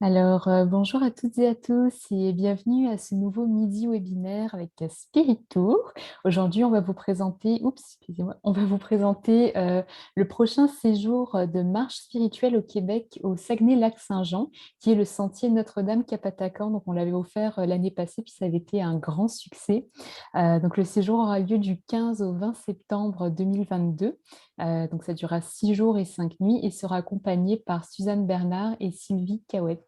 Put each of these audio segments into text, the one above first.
Bonjour à toutes et à tous et bienvenue à ce nouveau midi webinaire avec Spiritour. Aujourd'hui, on va vous présenter, excusez-moi, on va vous présenter le prochain séjour de marche spirituelle au Québec, au Saguenay-Lac-Saint-Jean, qui est le sentier Notre-Dame-Capatacan. Donc, on l'avait offert l'année passée, puis ça avait été un grand succès. Donc, le séjour aura lieu du 15 au 20 septembre 2022. Donc, ça durera 6 jours et 5 nuits et sera accompagné par Suzanne Bernard et Sylvie Cahouette.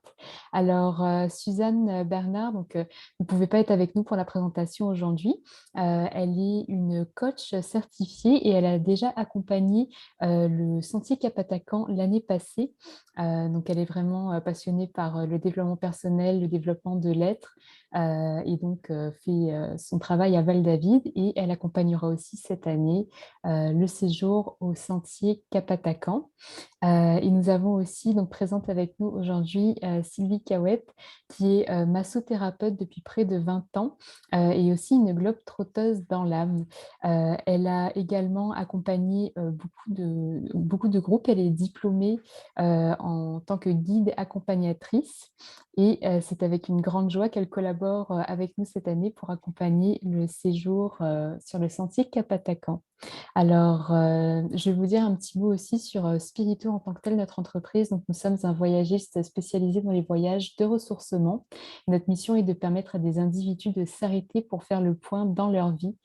Suzanne Bernard, ne pouvait pas être avec nous pour la présentation aujourd'hui. Elle est une coach certifiée et elle a déjà accompagné le Sentier Capatacan l'année passée. Elle est vraiment passionnée par le développement personnel, le développement de l'être fait son travail à Val-David et elle accompagnera aussi cette année le séjour au Sentier Capatacan. Et nous avons aussi donc présente avec nous aujourd'hui Sylvie Cahouette, qui est massothérapeute depuis près de 20 ans et aussi une globe-trotteuse dans l'âme. Elle a également accompagné beaucoup de groupes. Elle est diplômée en tant que guide accompagnatrice et c'est avec une grande joie qu'elle collabore avec nous cette année pour accompagner le séjour sur le sentier Capatacan. Je vais vous dire un petit mot aussi sur Spirito en tant que tel, notre entreprise. Donc, nous sommes un voyagiste spécialisé dans les voyages de ressourcement. Notre mission est de permettre à des individus de s'arrêter pour faire le point dans leur vie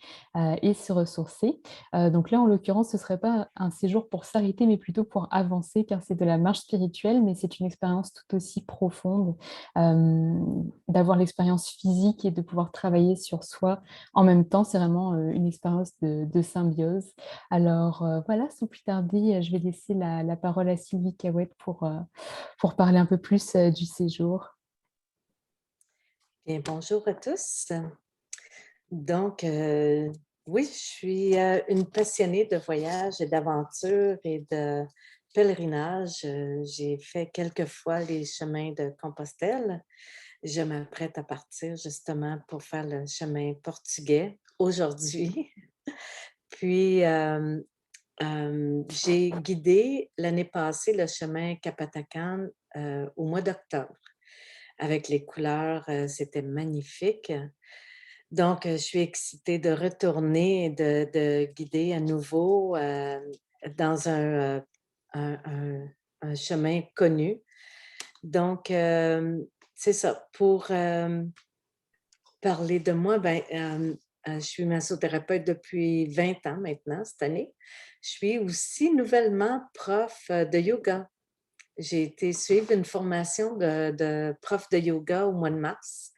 et se ressourcer. Donc là, en l'occurrence, ce ne serait pas un séjour pour s'arrêter, mais plutôt pour avancer, car c'est de la marche spirituelle, mais c'est une expérience tout aussi profonde euh, d'avoir l'expérience physique et de pouvoir travailler sur soi en même temps. C'est vraiment une expérience de symbiose. Voilà, sans plus tarder, je vais laisser la parole à Sylvie Cahouette pour parler un peu plus du séjour. Bien, bonjour à tous. Donc, oui, je suis une passionnée de voyage et d'aventure et de pèlerinage. J'ai fait quelques fois les chemins de Compostelle. Je m'apprête à partir justement pour faire le chemin portugais aujourd'hui. Puis, j'ai guidé l'année passée le chemin Capatacan au mois d'octobre. Avec les couleurs, c'était magnifique. Donc, je suis excitée de retourner et de guider à nouveau, dans un chemin connu. Donc, c'est ça. Pour, parler de moi, je suis massothérapeute depuis 20 ans maintenant, cette année. Je suis aussi nouvellement prof, de yoga. J'ai été suivre une formation de prof de yoga au mois de mars.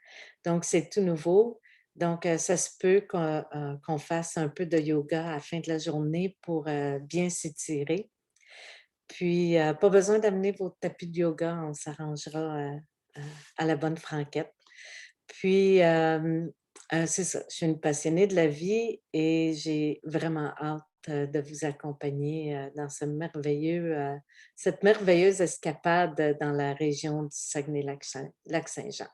Donc, c'est tout nouveau. Donc, ça se peut qu'on fasse un peu de yoga à la fin de la journée pour bien s'étirer. Puis, pas besoin d'amener vos tapis de yoga, on s'arrangera à la bonne franquette. Puis, c'est ça, je suis une passionnée de la vie et j'ai vraiment hâte de vous accompagner dans cette merveilleuse escapade dans la région du Saguenay-Lac-Saint-Jean.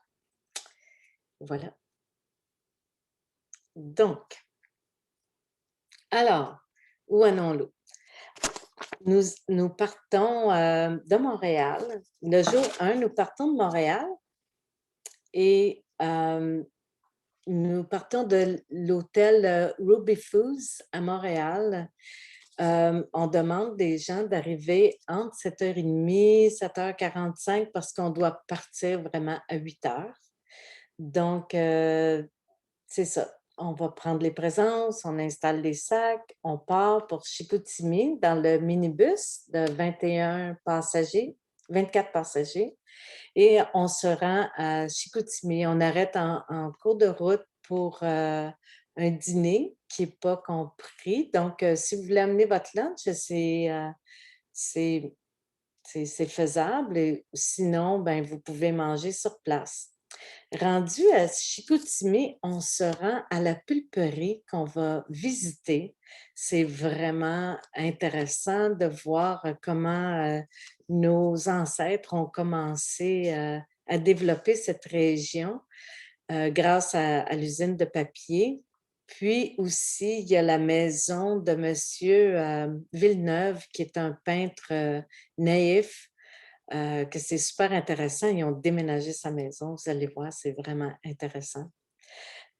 Voilà. Donc, alors, où allons-nous? Nous partons de Montréal. Le jour 1, nous partons de Montréal et nous partons de l'hôtel Ruby Foods à Montréal. On demande des gens d'arriver entre 7h30 et 7h45 parce qu'on doit partir vraiment à 8h. Donc, c'est ça. On va prendre les présences, on installe les sacs, on part pour Chicoutimi dans le minibus de 21 passagers, 24 passagers. Et on se rend à Chicoutimi. On arrête en cours de route pour un dîner qui n'est pas compris. Donc, si vous voulez amener votre lunch, c'est c'est faisable. Et sinon, ben, vous pouvez manger sur place. Rendu à Chicoutimi, on se rend à la pulperie qu'on va visiter. C'est vraiment intéressant de voir comment nos ancêtres ont commencé à développer cette région grâce à l'usine de papier. Puis aussi, il y a la maison de Monsieur Villeneuve, qui est un peintre naïf que c'est super intéressant. Ils ont déménagé sa maison, vous allez voir, c'est vraiment intéressant.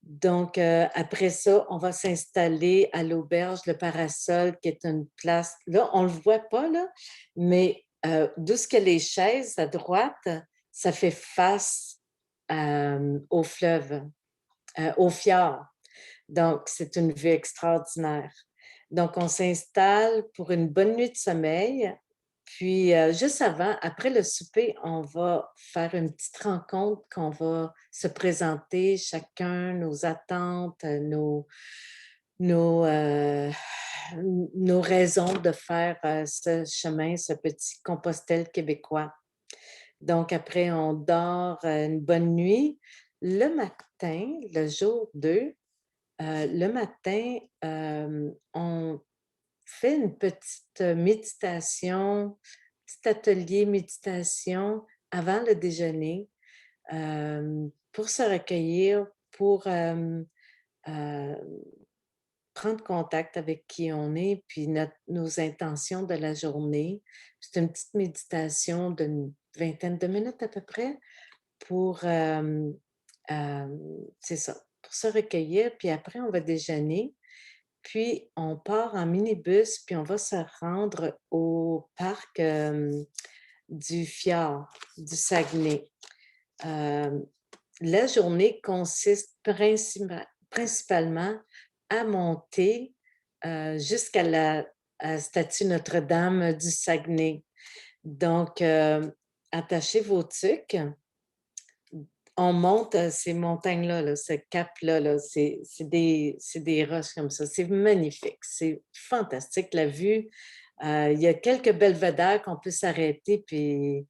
Donc, après ça, on va s'installer à l'auberge Le Parasol, qui est une place là, on ne le voit pas là, mais d'où ce que les chaises à droite, ça fait face, au fleuve, au fjord. Donc, c'est une vue extraordinaire. Donc, on s'installe pour une bonne nuit de sommeil. Puis, juste avant, après le souper, on va faire une petite rencontre qu'on va se présenter chacun nos attentes, nos, heu, nos raisons de faire, ce chemin, ce petit Compostelle québécois. Donc après, on dort, une bonne nuit. Le matin, le jour 2, le matin, on fait une petite méditation, petit atelier méditation avant le déjeuner, pour se recueillir, pour, heu, prendre contact avec qui on est, puis nos intentions de la journée. C'est une petite méditation d'une vingtaine de minutes à peu près pour, c'est ça, pour se recueillir, puis après on va déjeuner. Puis on part en minibus, puis on va se rendre au parc, du fjord, du Saguenay. Hem, la journée consiste principalement à monter, jusqu'à la statue Notre-Dame du Saguenay. Donc, attachez vos tucs. On monte, ces montagnes-là, là, ce cap-là, là, c'est des roches comme ça. C'est magnifique, c'est fantastique la vue. Il y a quelques belvédères qu'on peut s'arrêter puis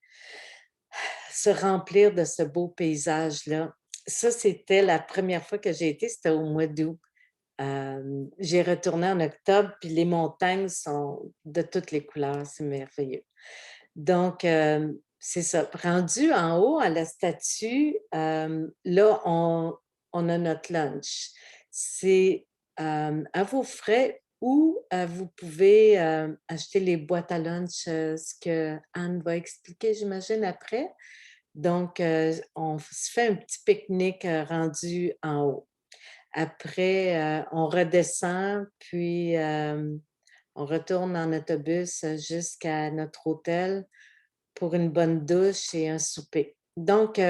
se remplir de ce beau paysage-là. Ça, c'était la première fois que j'ai été, c'était au mois d'août. J'ai retourné en octobre, puis les montagnes sont de toutes les couleurs, c'est merveilleux. Donc, c'est ça. Rendu en haut à la statue, là, on a notre lunch. C'est, à vos frais ou, vous pouvez, acheter les boîtes à lunch, ce que Anne va expliquer, j'imagine, après. Donc, on se fait un petit pique-nique, rendu en haut. Après, on redescend, puis, on retourne en autobus, jusqu'à notre hôtel pour une bonne douche et un souper. Donc,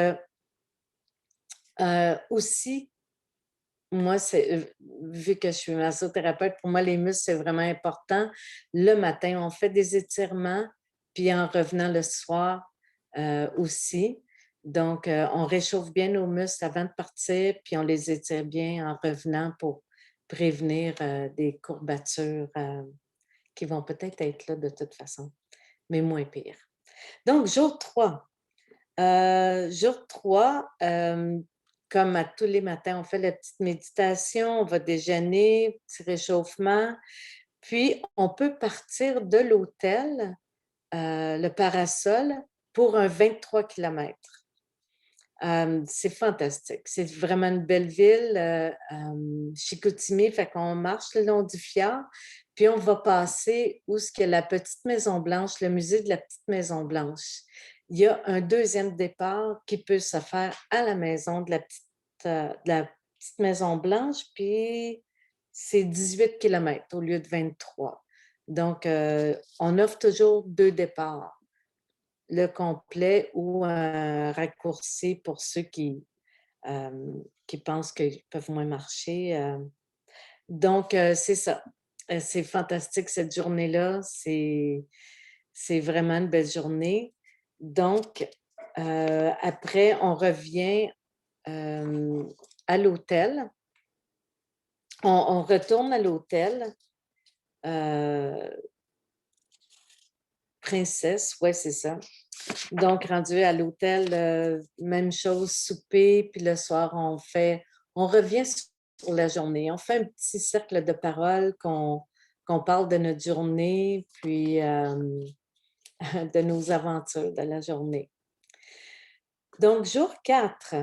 aussi, moi, c'est vu que je suis massothérapeute, pour moi, les muscles, c'est vraiment important. Le matin, on fait des étirements, puis en revenant le soir, aussi. Donc, on réchauffe bien nos muscles avant de partir, puis on les étire bien en revenant pour prévenir, des courbatures, qui vont peut-être être là de toute façon, mais moins pire. Donc, jour 3. Jour 3, comme à tous les matins, on fait la petite méditation, on va déjeuner, petit réchauffement, puis on peut partir de l'hôtel, le Parasol, pour un 23 kilomètres. C'est fantastique. C'est vraiment une belle ville, Chicoutimi, fait qu'on marche le long du fjord, puis on va passer où ce qu'il y a la petite Maison Blanche, le musée de la petite Maison Blanche. Il y a un deuxième départ qui peut se faire à la maison de la petite Maison Blanche, puis c'est 18 kilomètres au lieu de 23. Donc, on offre toujours 2 départs, le complet ou un raccourci pour ceux qui pensent qu'ils peuvent moins marcher. Donc, c'est ça. C'est fantastique cette journée-là. C'est vraiment une belle journée. Donc, après, on revient à l'hôtel. On retourne à l'hôtel. euh, Princesse, ouais, c'est ça. Donc, rendu à l'hôtel, même chose, souper, puis le soir, on revient sur la journée. On fait un petit cercle de parole qu'on parle de notre journée, puis de nos aventures de la journée. Donc, jour 4,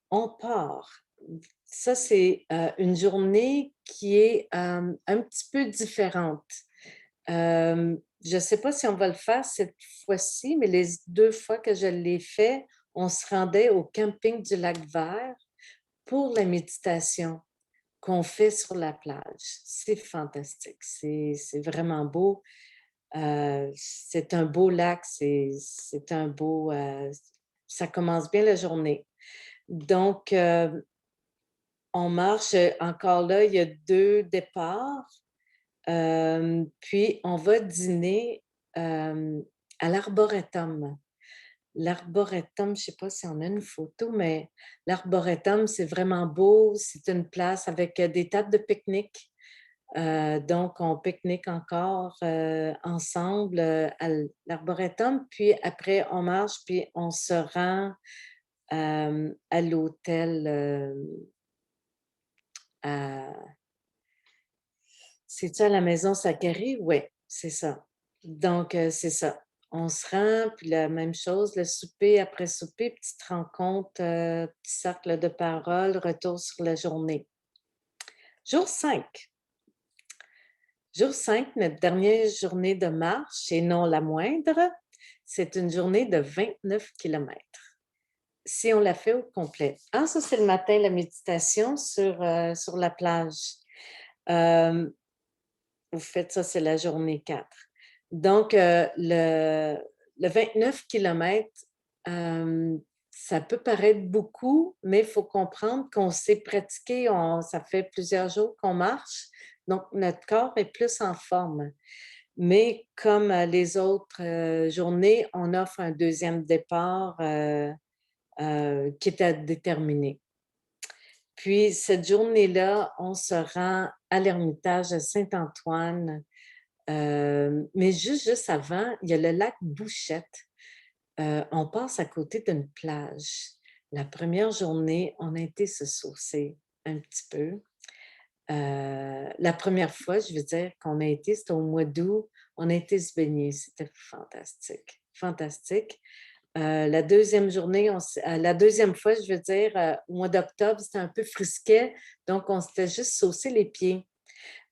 on part. Ça, c'est une journée qui est un petit peu différente. je ne sais pas si on va le faire cette fois-ci, mais les 2 fois que je l'ai fait, on se rendait au camping du Lac-Vert pour la méditation qu'on fait sur la plage. C'est fantastique, c'est vraiment beau. C'est un beau lac, c'est un beau, ça commence bien la journée. Donc, on marche, encore là, il y a 2 départs, puis on va dîner, à l'arboretum. L'arboretum, je ne sais pas si on a une photo, mais l'arboretum, c'est vraiment beau. C'est une place avec, des tables de pique-nique. Donc on pique-nique encore, ensemble, à l'arboretum, puis après on marche, puis on se rend, à l'hôtel, à c'est-tu à la maison Zachary? Oui, c'est ça. Donc c'est ça. On se rend, puis la même chose, le souper, après souper, petite rencontre, petit cercle de parole, retour sur la journée. Jour 5. Jour 5, notre dernière journée de marche, et non la moindre, c'est une journée de 29 kilomètres. Si on la fait au complet. Ah, ça, c'est le matin, la méditation sur la plage. Euh, Vous faites ça, c'est la journée 4. Donc, le 29 kilomètres, ça peut paraître beaucoup, mais il faut comprendre qu'on s'est pratiqué, ça fait plusieurs jours qu'on marche, donc notre corps est plus en forme. Mais comme les autres journées, on offre un deuxième départ qui est à déterminer. Puis cette journée-là, on se rend à l'Ermitage de Saint-Antoine, mais juste avant, il y a le lac Bouchette. On passe à côté d'une plage. La première journée, on a été se saucer un petit peu. La première fois, je veux dire, qu'on a été, c'était au mois d'août, on a été se baigner. C'était fantastique, fantastique. La deuxième journée, la deuxième fois, je veux dire, au mois d'octobre, c'était un peu frisquet, donc on s'était juste saucé les pieds.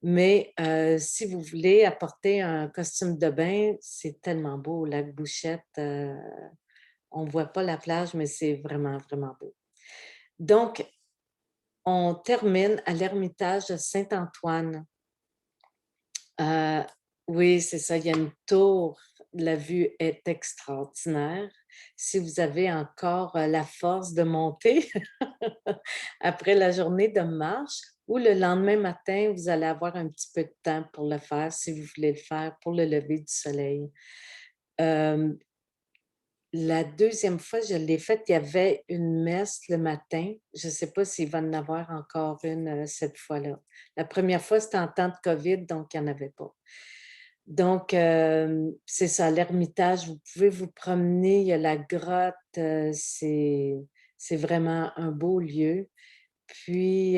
Mais si vous voulez apporter un costume de bain, c'est tellement beau au lac Bouchette. On ne voit pas la plage, mais c'est vraiment, vraiment beau. Donc, on termine à l'Ermitage de Saint-Antoine. Oui, c'est ça, il y a une tour. La vue est extraordinaire. Si vous avez encore la force de monter après la journée de marche ou le lendemain matin, vous allez avoir un petit peu de temps pour le faire si vous voulez le faire pour le lever du soleil. Euh, la deuxième fois, je l'ai faite, il y avait une messe le matin. Je ne sais pas s'il va en avoir encore une cette fois-là. La première fois, c'était en temps de COVID, donc il n'y en avait pas. Donc, c'est ça, l'Ermitage, vous pouvez vous promener, il y a la grotte, c'est vraiment un beau lieu. Puis,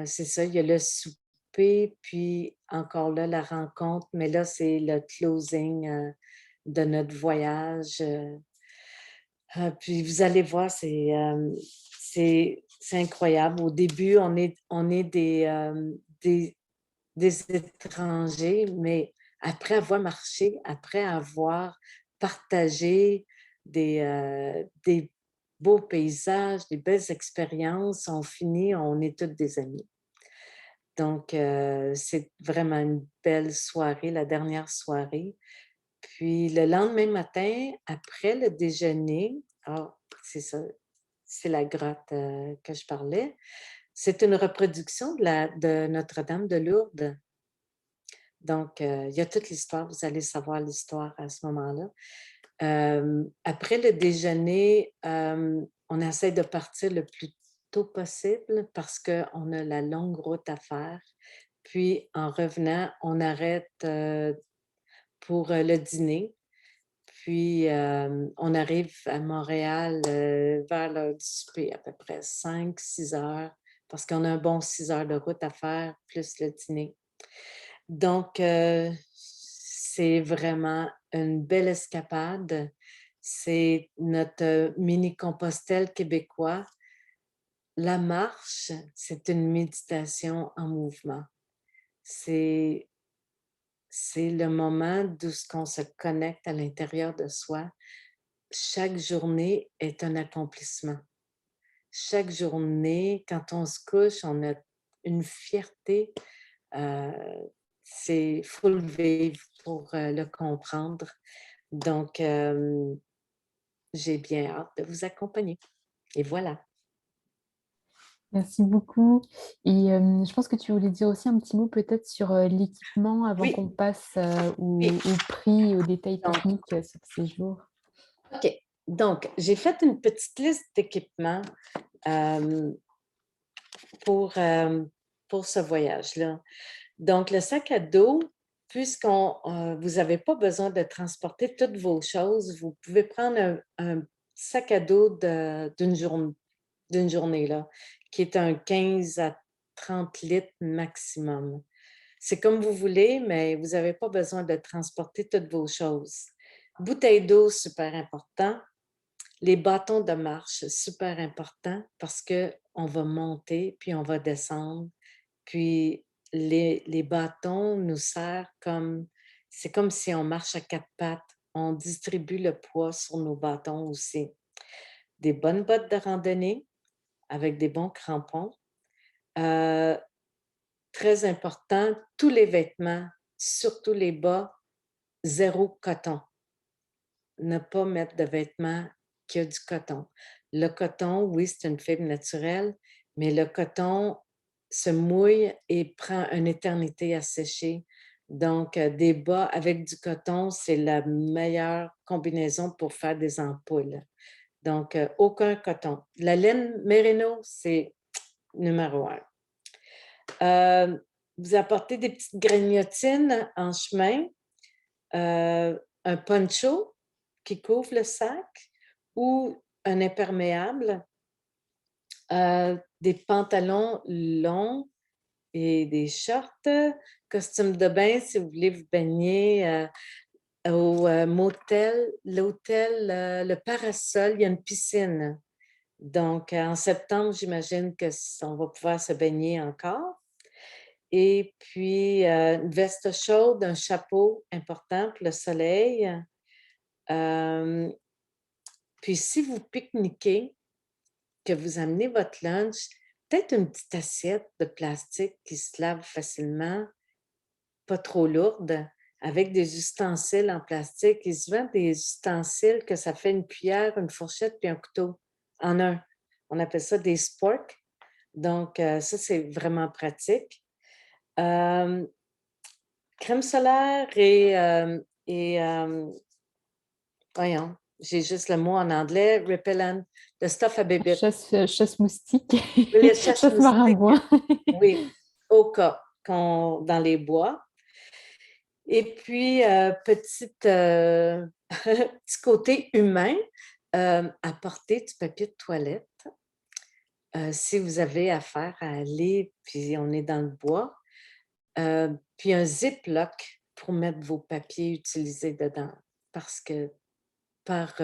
c'est ça, il y a le souper, puis encore là, la rencontre, mais là, c'est le closing de notre voyage. Puis vous allez voir, c'est incroyable. Au début, on est des étrangers, mais après avoir marché, après avoir partagé des beaux paysages, des belles expériences, on finit, on est toutes des amis. Donc, c'est vraiment une belle soirée, la dernière soirée. Puis le lendemain matin, après le déjeuner, ah, c'est ça, c'est la grotte que je parlais. C'est une reproduction de Notre-Dame de Lourdes. Donc, il y a toute l'histoire, vous allez savoir l'histoire à ce moment-là. Après le déjeuner, on essaie de partir le plus tôt possible parce qu'on a la longue route à faire. Puis, en revenant, on arrête pour le dîner. Puis, on arrive à Montréal vers l'heure du souper, à peu près 5-6 heures, parce qu'on a un bon 6 heures de route à faire, plus le dîner. Donc, c'est vraiment une belle escapade. C'est notre mini-Compostelle québécois. La marche, c'est une méditation en mouvement. C'est c'est le moment d'où ce qu'on se connecte à l'intérieur de soi. Chaque journée est un accomplissement. Chaque journée, quand on se couche, on a une fierté, heu, faut le vivre pour, le comprendre. Donc, j'ai bien hâte de vous accompagner et voilà. Merci beaucoup et je pense que tu voulais dire aussi un petit mot peut-être sur, l'équipement avant Oui, qu'on passe, oui, aux prix, aux détails donc techniques, sur ces jours. OK. Donc, j'ai fait une petite liste d'équipements, hem, pour, pour ce voyage-là. Donc, le sac à dos, puisqu'on, vous n'avez pas besoin de transporter toutes vos choses, vous pouvez prendre un sac à dos d'une journée, là, qui est un 15 à 30 litres maximum. C'est comme vous voulez, mais vous n'avez pas besoin de transporter toutes vos choses. Bouteille d'eau, super important. Les bâtons de marche, super important parce qu'on va monter, puis on va descendre. Puis les bâtons nous servent comme c'est comme si on marche à 4 pattes. On distribue le poids sur nos bâtons aussi. Des bonnes bottes de randonnée avec des bons crampons. Heu, Très important, tous les vêtements, surtout les bas, zéro coton. Ne pas mettre de vêtements qui a du coton. Le coton, oui, c'est une fibre naturelle, mais le coton se mouille et prend une éternité à sécher. Donc, des bas avec du coton, c'est la meilleure combinaison pour faire des ampoules. Donc, aucun coton. La laine mérino, c'est numéro 1. Vous apportez des petites grignotines en chemin, un poncho qui couvre le sac ou un imperméable, des pantalons longs et des shorts, costume de bain si vous voulez vous baigner, au, motel l'hôtel, le Parasol, il y a une piscine. Donc, en septembre, j'imagine que on va pouvoir se baigner encore et puis, une veste chaude, un chapeau important pour le soleil, hem puis si vous pique-niquez, que vous amenez votre lunch, peut-être une petite assiette de plastique qui se lave facilement, pas trop lourde, avec des ustensiles en plastique. Il se vend des ustensiles que ça fait une cuillère, une fourchette puis un couteau en un. On appelle ça des sporks. Donc, ça, c'est vraiment pratique. Hem, Crème solaire et voyons, j'ai juste le mot en anglais, repellent, le stuff à bébites. Chasse-moustique, Oui, les chasse-moustiques, chasse-maringouin. oui, au cas qu'on dans les bois et puis, petit côté humain, apporter du papier de toilette, si vous avez affaire à aller, puis on est dans le bois, puis un ziploc pour mettre vos papiers utilisés dedans. Parce que par,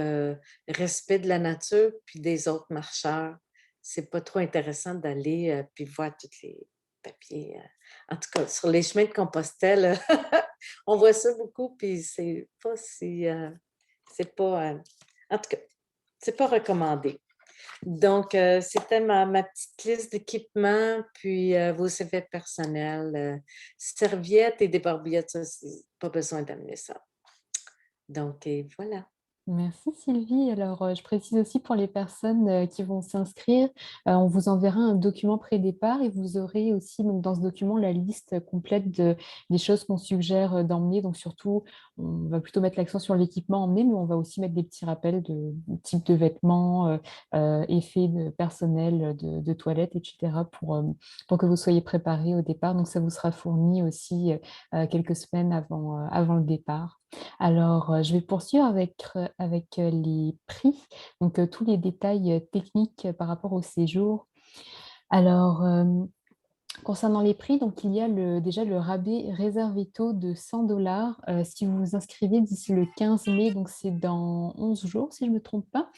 respect de la nature puis des autres marcheurs, c'est pas trop intéressant d'aller, puis voir tous les papiers, en tout cas sur les chemins de Compostelle, on voit ça beaucoup puis c'est pas si, c'est pas, en tout cas, c'est pas recommandé. Donc, c'était ma petite liste d'équipements, puis, vos effets personnels, serviettes et débarbouillettes, ça c'est pas besoin d'amener ça. Donc et voilà. Merci Sylvie. Alors, je précise aussi pour les personnes, qui vont s'inscrire, on vous enverra un document pré-départ et vous aurez aussi donc dans ce document la liste complète des choses qu'on suggère, d'emmener. Donc surtout, on va plutôt mettre l'accent sur l'équipement emmené, mais on va aussi mettre des petits rappels de type de vêtements, effets de personnel, de toilette et cetera pour que vous soyez préparés au départ. Donc ça vous sera fourni aussi, quelques semaines avant le départ. Alors, je vais poursuivre avec les prix, donc tous les détails, techniques, par rapport au séjour. Alors, Concernant les prix, donc il y a déjà le rabais Reservito de 100 si vous vous inscrivez d'ici le 15 mai, donc c'est dans 11 jours si je ne me trompe pas.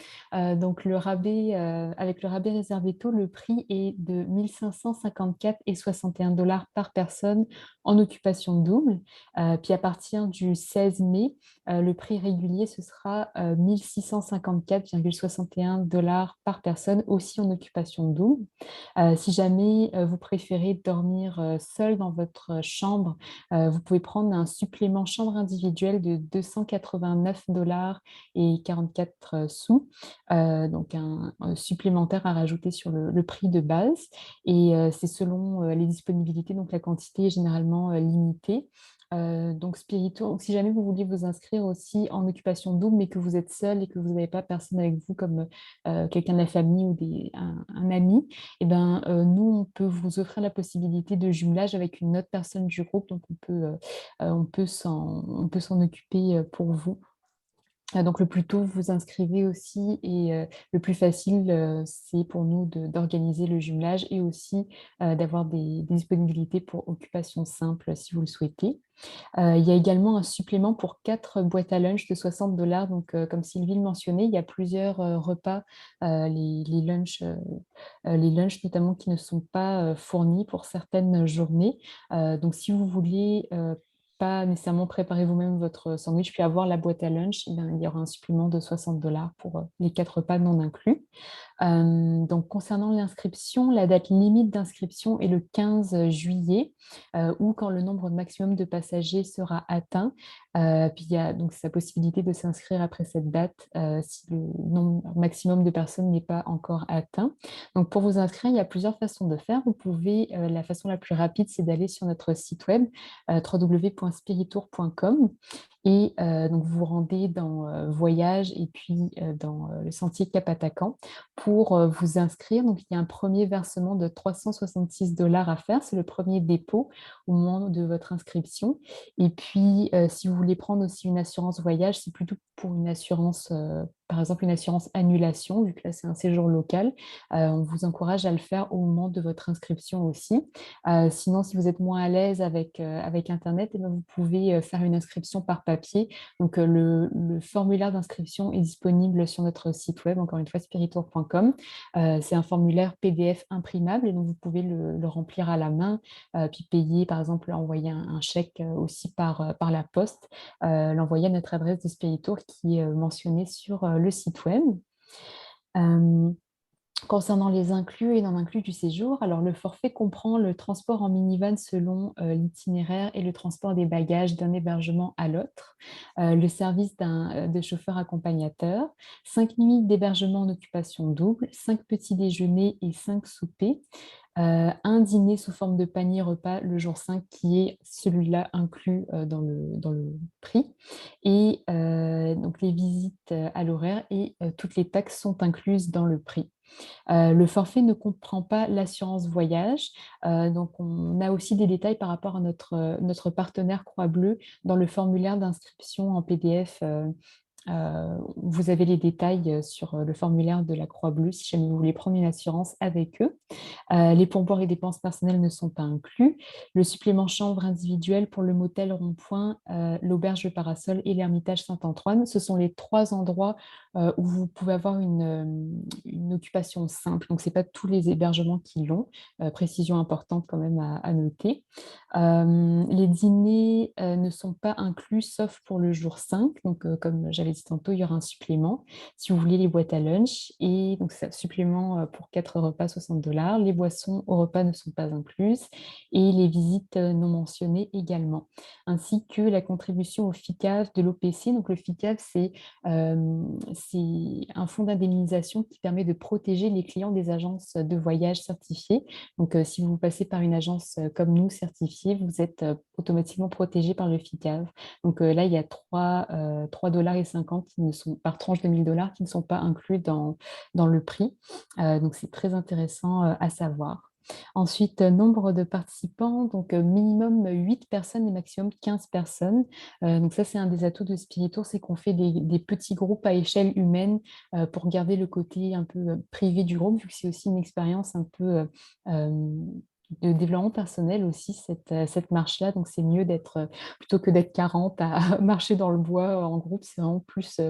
Donc le rabais, avec le rabais Reservito, le prix est de 1 554,61 $ par personne en occupation double. Puis à partir du 16 mai, le prix régulier, ce sera 1 654,61 $ par personne, aussi en occupation double. Si jamais, vous préférez dormir, seul dans votre chambre, vous pouvez prendre un supplément chambre individuelle de 289,44 $, donc un supplémentaire à rajouter sur le prix de base et c'est selon, les disponibilités, donc la quantité est généralement, limitée. Donc Spirito, si jamais vous vouliez vous inscrire aussi en occupation double, mais que vous êtes seul et que vous n'avez pas personne avec vous comme, quelqu'un de la famille ou un ami, eh ben, nous, on peut vous offrir la possibilité de jumelage avec une autre personne du groupe, donc on peut s'en occuper, pour vous. Donc le plus tôt vous vous inscrivez aussi et le plus facile, c'est pour nous d'organiser le jumelage et aussi, d'avoir des disponibilités pour occupation simple, si vous le souhaitez. Il y a également un supplément pour 4 boîtes à lunch de 60 $. Donc, comme Sylvie le mentionnait, il y a plusieurs, repas, les lunchs notamment qui ne sont pas, fournis pour certaines journées. Donc si vous voulez, pas nécessairement préparer vous-même votre sandwich puis avoir la boîte à lunch, eh ben, il y aura un supplément de 60 $ pour, les 4 repas non inclus. Donc concernant l'inscription, la date limite d'inscription est le 15 juillet, ou quand le nombre maximum de passagers sera atteint. Puis il y a donc sa possibilité de s'inscrire après cette date, si le nombre maximum de personnes n'est pas encore atteint. Donc pour vous inscrire, il y a plusieurs façons de faire. Vous pouvez, la façon la plus rapide, c'est d'aller sur notre site web, www.spiritour.com et donc vous vous rendez dans, voyages et puis, dans, le sentier Cap-Atacan pour, vous inscrire. Donc, il y a un premier versement de 366 $ à faire. C'est le premier dépôt au moment de votre inscription et puis, si vous voulez prendre aussi une assurance voyage, c'est plutôt pour une assurance, par exemple, une assurance annulation, vu que là, c'est un séjour local. On vous encourage à le faire au moment de votre inscription aussi. Sinon, si vous êtes moins à l'aise avec internet et ben, vous pouvez, faire une inscription par papier. Donc, le formulaire d'inscription est disponible sur notre site web, encore une fois spiritour.com. C'est un formulaire PDF imprimable et donc vous pouvez le remplir à la main, puis payer, par exemple, envoyer un chèque, aussi par la poste, l'envoyer à notre adresse de Spiritour qui est, mentionnée sur, le site web. Hem Concernant les inclus et non inclus du séjour, alors le forfait comprend le transport en minivan selon, l'itinéraire et le transport des bagages d'un hébergement à l'autre, le service de chauffeur accompagnateur, 5 nuits d'hébergement en occupation double, 5 petits déjeuners et 5 soupers, un dîner sous forme de panier repas le jour 5 qui est celui-là inclus, dans le prix et donc les visites, à l'horaire et toutes les taxes sont incluses dans le prix. Le forfait ne comprend pas l'assurance voyage, donc on a aussi des détails par rapport à notre partenaire Croix Bleue dans le formulaire d'inscription en PDF, vous avez les détails, sur, le formulaire de la Croix Bleue si jamais vous voulez prendre une assurance avec eux. Les pourboires et dépenses personnelles ne sont pas inclus. Le supplément chambre individuelle pour le motel Rond-Point, l'auberge Le Parasol et l'Ermitage Saint-Antoine, ce sont les 3 endroits, où vous pouvez avoir une occupation simple. Donc c'est pas tous les hébergements qui l'ont, précision importante quand même à noter. Les dîners, ne sont pas inclus sauf pour le jour 5. Donc comme j'avais dit tantôt, il y aura un supplément si vous voulez les boîtes à lunch et donc c'est un supplément, pour 4 repas 60 $. Les boissons au repas ne sont pas incluses et les visites, non mentionnées également, ainsi que la contribution au FICAV de l'OPC. Donc le FICAV, c'est un fonds d'indemnisation qui permet de protéger les clients des agences de voyage certifiées. Donc si vous passez par une agence, comme nous certifiée, vous êtes, automatiquement protégé par le FICAV. Donc là, il y a 3,50 $ qui ne sont par tranche de 1 000 $ qui ne sont pas inclus dans le prix. Donc c'est très intéressant, à savoir. Ensuite, nombre de participants, donc minimum 8 personnes et maximum 15 personnes. Donc ça, c'est un des atouts de Spiritour, c'est qu'on fait des petits groupes à échelle humaine, pour garder le côté un peu, privé du groupe, vu que c'est aussi une expérience un peu, hem de développement personnel aussi cette marche-là. Donc c'est mieux d'être, plutôt que d'être 40 à marcher dans le bois en groupe, c'est vraiment plus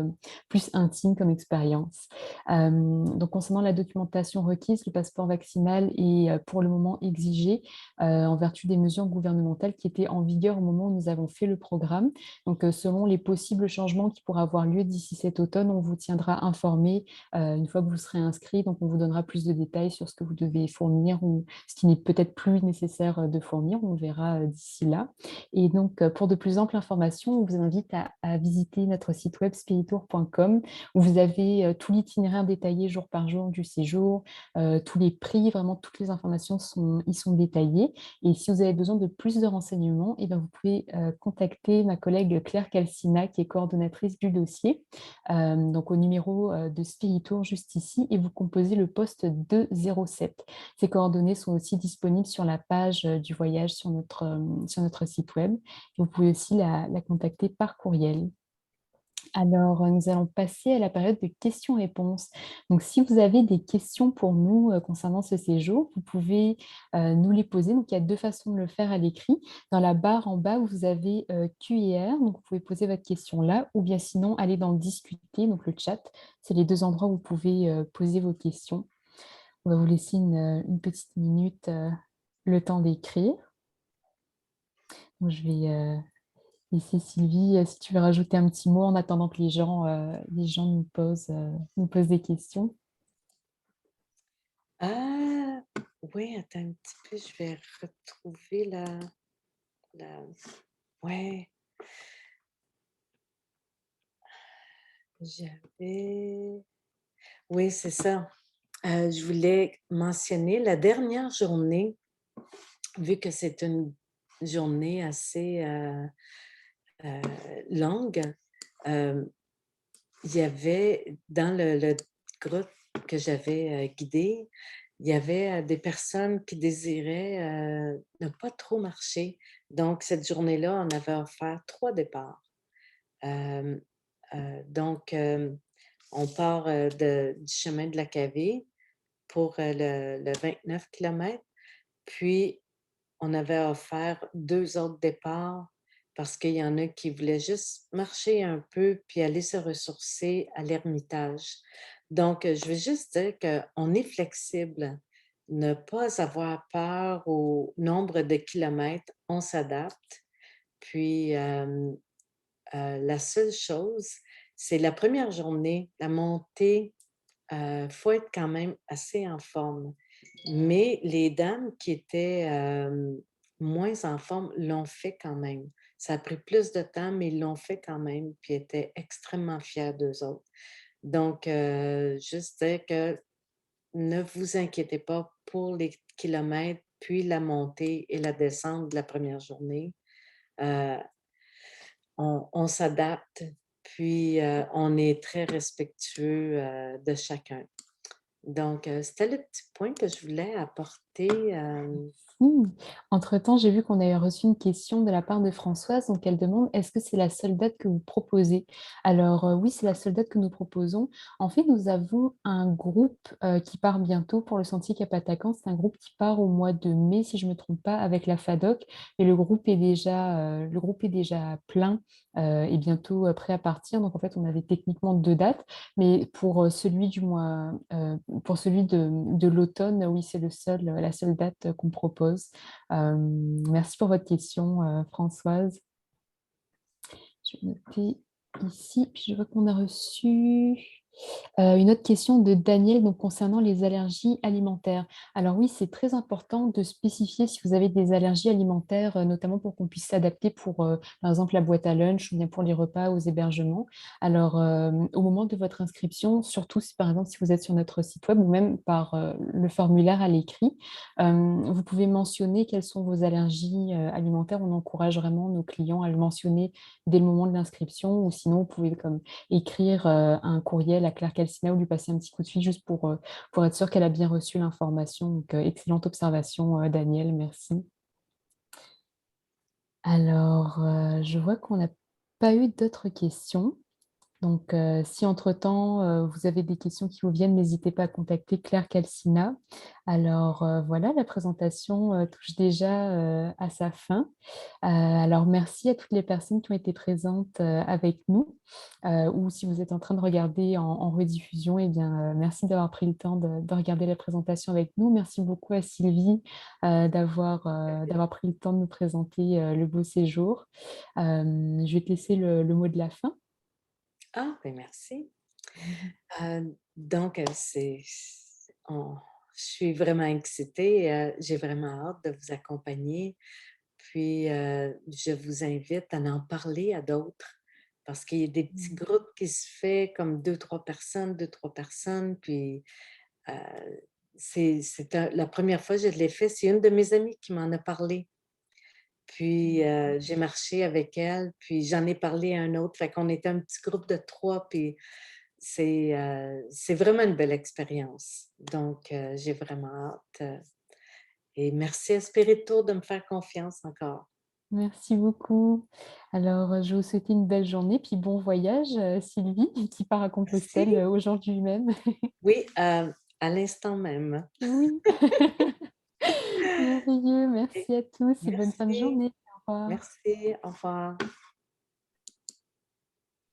intime comme expérience. Donc concernant la documentation requise, le passeport vaccinal est, pour le moment exigé, en vertu des mesures gouvernementales qui étaient en vigueur au moment où nous avons fait le programme. Donc selon les possibles changements qui pourraient avoir lieu d'ici cet automne, on vous tiendra informé, une fois que vous serez inscrit. Donc on vous donnera plus de détails sur ce que vous devez fournir ou ce qui n'est peut-être plus nécessaire de fournir. On verra d'ici là. Et donc, pour de plus amples informations, on vous invite à visiter notre site web spiritour.com où vous avez tout l'itinéraire détaillé jour par jour du séjour, tous les prix, vraiment toutes les informations y sont détaillées. Et si vous avez besoin de plus de renseignements, eh bien, vous pouvez contacter ma collègue Claire Calcina, qui est coordonnatrice du dossier, donc au numéro de Spiritour juste ici, et vous composez le poste 207. Ces coordonnées sont aussi disponibles sur la page du voyage sur notre site web. Vous pouvez aussi la contacter par courriel. Alors, nous allons passer à la période de questions-réponses. Donc, si vous avez des questions pour nous concernant ce séjour, vous pouvez nous les poser. Donc, il y a deux façons de le faire à l'écrit. Dans la barre en bas, vous avez Q&R, donc vous pouvez poser votre question là, ou bien sinon aller dans le discuter, donc le chat. C'est les deux endroits où vous pouvez poser vos questions. On va vous laisser une petite minute, le temps d'écrire. Donc, je vais laisser Sylvie, si tu veux rajouter un petit mot en attendant que les gens nous posent des questions. Ah, oui, attends un petit peu, je vais retrouver la... Ouais, j'avais... Oui, c'est ça. Je voulais mentionner la dernière journée, vu que c'est une journée assez euh, longue. Il y avait dans le groupe que j'avais guidé, il y avait des personnes qui désiraient ne pas trop marcher. Donc, cette journée-là, on avait offert 3 départs. Donc, on part du chemin de la Cavée pour le 29 km. Puis, on avait offert 2 autres départs parce qu'il y en a qui voulaient juste marcher un peu puis aller se ressourcer à l'Ermitage. Donc, je veux juste dire qu'on est flexible, ne pas avoir peur au nombre de kilomètres, on s'adapte. Puis, la seule chose, c'est la première journée, la montée, faut être quand même assez en forme. Mais les dames qui étaient moins en forme l'ont fait quand même. Ça a pris plus de temps, mais ils l'ont fait quand même, puis étaient extrêmement fiers d'eux autres. Donc, juste dire que ne vous inquiétez pas pour les kilomètres, puis la montée et la descente de la première journée. Euh, on s'adapte, puis on est très respectueux de chacun. Donc, c'était le petit point que je voulais apporter. Mmh. Entre-temps, j'ai vu qu'on avait reçu une question de la part de Françoise, donc elle demande: «Est-ce que c'est la seule date que vous proposez?» Alors, oui, c'est la seule date que nous proposons. En fait, nous avons un groupe, qui part bientôt pour le Sentier Cap-Atacan. C'est un groupe qui part au mois de mai, si je ne me trompe pas, avec la FADOC, et le groupe est déjà plein, et bientôt, prêt à partir. Donc en fait, on avait techniquement 2 dates, mais pour celui de l'automne, oui, c'est la seule date qu'on propose. Merci pour votre question, Françoise. Je vais noter ici, puis je vois qu'on a reçu une autre question de Daniel, donc concernant les allergies alimentaires. Alors oui, c'est très important de spécifier si vous avez des allergies alimentaires, notamment pour qu'on puisse s'adapter pour, par exemple, la boîte à lunch ou bien pour les repas aux hébergements. Alors, au moment de votre inscription, surtout si par exemple si vous êtes sur notre site web ou même par le formulaire à l'écrit, vous pouvez mentionner quelles sont vos allergies alimentaires. On encourage vraiment nos clients à le mentionner dès le moment de l'inscription, ou sinon vous pouvez comme écrire un courriel à Claire Calcina ou lui passer un petit coup de fil juste pour être sûr qu'elle a bien reçu l'information. Donc, excellente observation, Daniel, merci. Alors, je vois qu'on n'a pas eu d'autres questions. Donc, si entre-temps, vous avez des questions qui vous viennent, n'hésitez pas à contacter Claire Calcina. Alors, voilà, la présentation, touche déjà, à sa fin. Alors merci à toutes les personnes qui ont été présentes, avec nous, ou si vous êtes en train de regarder en rediffusion, eh bien, merci d'avoir pris le temps de regarder la présentation avec nous. Merci beaucoup à Sylvie, d'avoir pris le temps de nous présenter, Le Beau Séjour. Je vais te laisser le mot de la fin. Ah, ben merci. Donc, je suis vraiment excitée, j'ai vraiment hâte de vous accompagner. Puis, je vous invite à en parler à d'autres parce qu'il y a des petits Mmh. groupes qui se fait comme deux, trois personnes, puis, heu, la première fois que je l'ai fait, c'est une de mes amies qui m'en a parlé. Puis, j'ai marché avec elle, puis j'en ai parlé à un autre, fait qu'on était un petit groupe de 3, puis c'est vraiment une belle expérience. Donc, j'ai vraiment hâte, et merci à Spirit Tour de me faire confiance encore. Merci beaucoup. Alors, je vais vous souhaiter une belle journée, puis bon voyage, Sylvie, qui part à Compostelle, Merci. aujourd'hui même. Oui, à l'instant même. Oui. Merveilleux, Et merci à tous et bonne fin de merci, journée. Au revoir. merci, au revoir.